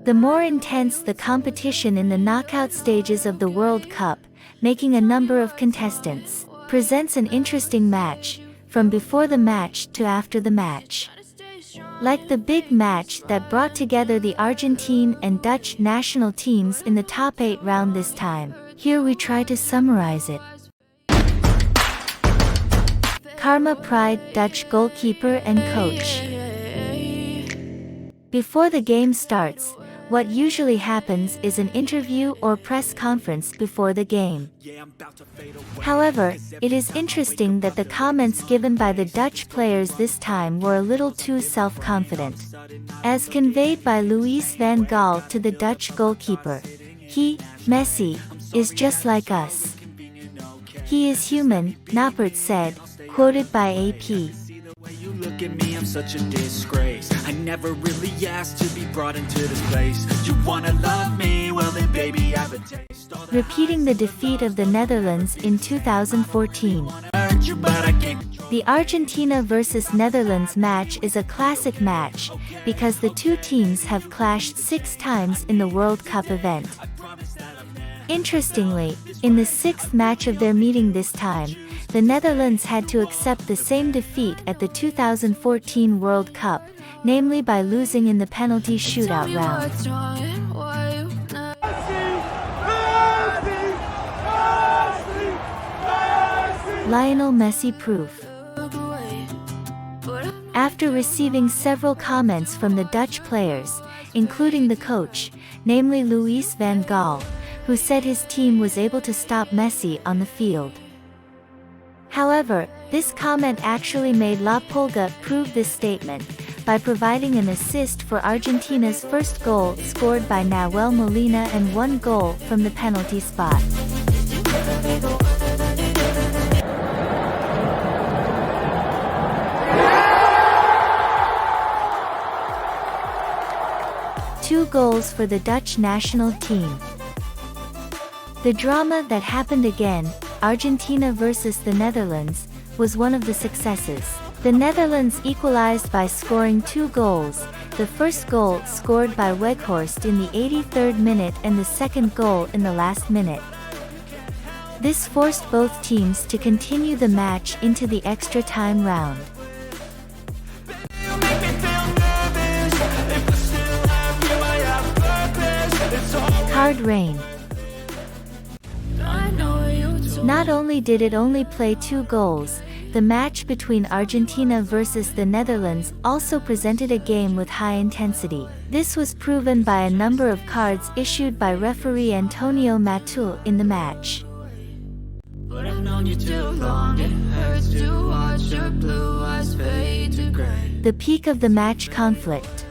The more intense the competition in the knockout stages of the World Cup, making a number of contestants, presents an interesting match, from before the match to after the match. Like the big match that brought together the Argentine and Dutch national teams in the top 8 round this time, here we try to summarize it. Karma Pride, Dutch goalkeeper and coach. Before the game starts, what usually happens is an interview or press conference before the game. However, it is interesting that the comments given by the Dutch players this time were a little too self-confident. As conveyed by Louis van Gaal to the Dutch goalkeeper, he, Messi, is just like us. He is human, Noppert said, quoted by AP. You look at me, I'm such a disgrace. I never really asked to be brought into this place. You wanna love me? Well then baby, I have a taste. Repeating the defeat of the Netherlands in 2014. The Argentina versus Netherlands match is a classic match, because the two teams have clashed 6 times in the World Cup event. Interestingly, in the 6th match of their meeting this time, the Netherlands had to accept the same defeat at the 2014 World Cup, namely by losing in the penalty shootout round. Lionel Messi proof. After receiving several comments from the Dutch players, including the coach, namely Louis van Gaal, who said his team was able to stop Messi on the field. However, this comment actually made La Pulga prove this statement, by providing an assist for Argentina's first goal scored by Nahuel Molina and 1 goal from the penalty spot. Two goals for the Dutch national team. The drama that happened again, Argentina versus the Netherlands, was one of the successes. The Netherlands equalized by scoring 2 goals, the first goal scored by Weghorst in the 83rd minute and the second goal in the last minute. This forced both teams to continue the match into the extra time round. Card rain. Not only did it only play 2 goals, the match between Argentina versus the Netherlands also presented a game with high intensity. This was proven by a number of cards issued by referee Antonio Matul in the match. The peak of the match conflict.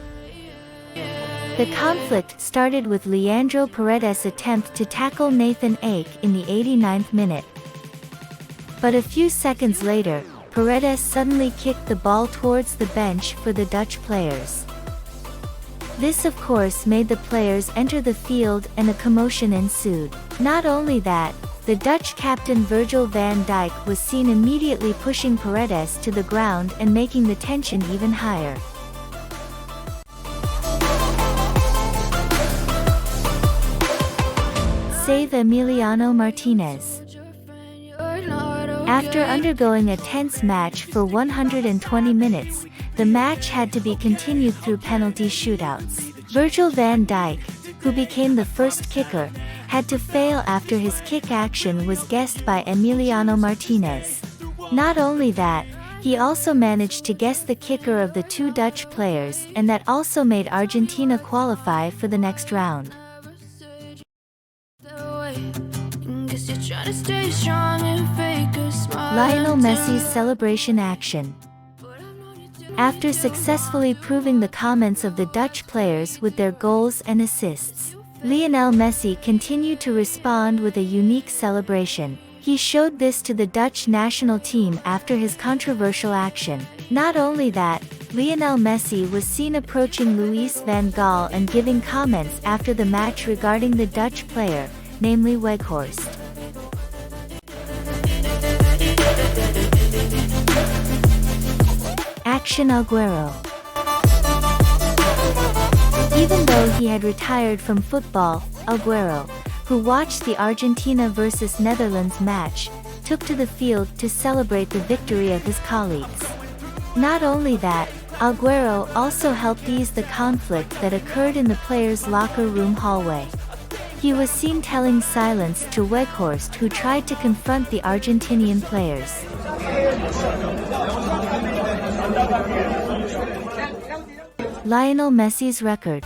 The conflict started with Leandro Paredes' attempt to tackle Nathan Ake in the 89th minute. But a few seconds later, Paredes suddenly kicked the ball towards the bench for the Dutch players. This of course made the players enter the field and a commotion ensued. Not only that, the Dutch captain Virgil van Dijk was seen immediately pushing Paredes to the ground and making the tension even higher. Save Emiliano Martinez. After undergoing a tense match for 120 minutes, the match had to be continued through penalty shootouts. Virgil van Dijk, who became the first kicker, had to fail after his kick action was guessed by Emiliano Martinez. Not only that, he also managed to guess the kicker of the 2 Dutch players, and that also made Argentina qualify for the next round. Lionel Messi's celebration action. After successfully proving the comments of the Dutch players with their goals and assists, Lionel Messi continued to respond with a unique celebration. He showed this to the Dutch national team after his controversial action. Not only that, Lionel Messi was seen approaching Louis van Gaal and giving comments after the match regarding the Dutch player, namely Weghorst. Action Aguero. Even though he had retired from football, Agüero, who watched the Argentina vs Netherlands match, took to the field to celebrate the victory of his colleagues. Not only that, Agüero also helped ease the conflict that occurred in the players' locker room hallway. He was seen telling silence to Weghorst, who tried to confront the Argentinian players. Lionel Messi's record.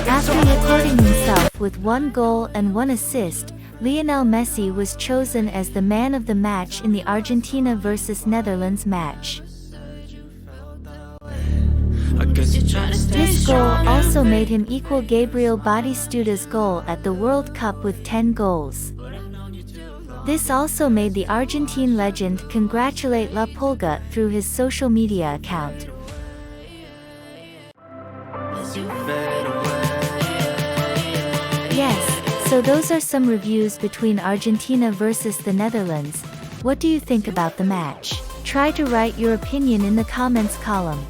After recording himself with 1 goal and 1 assist, Lionel Messi was chosen as the man of the match in the Argentina vs Netherlands match. This goal also made him equal Gabriel Batistuta's goal at the World Cup with 10 goals. This also made the Argentine legend congratulate La Pulga through his social media account. Yes, so those are some reviews between Argentina versus the Netherlands. What do you think about the match? Try to write your opinion in the comments column.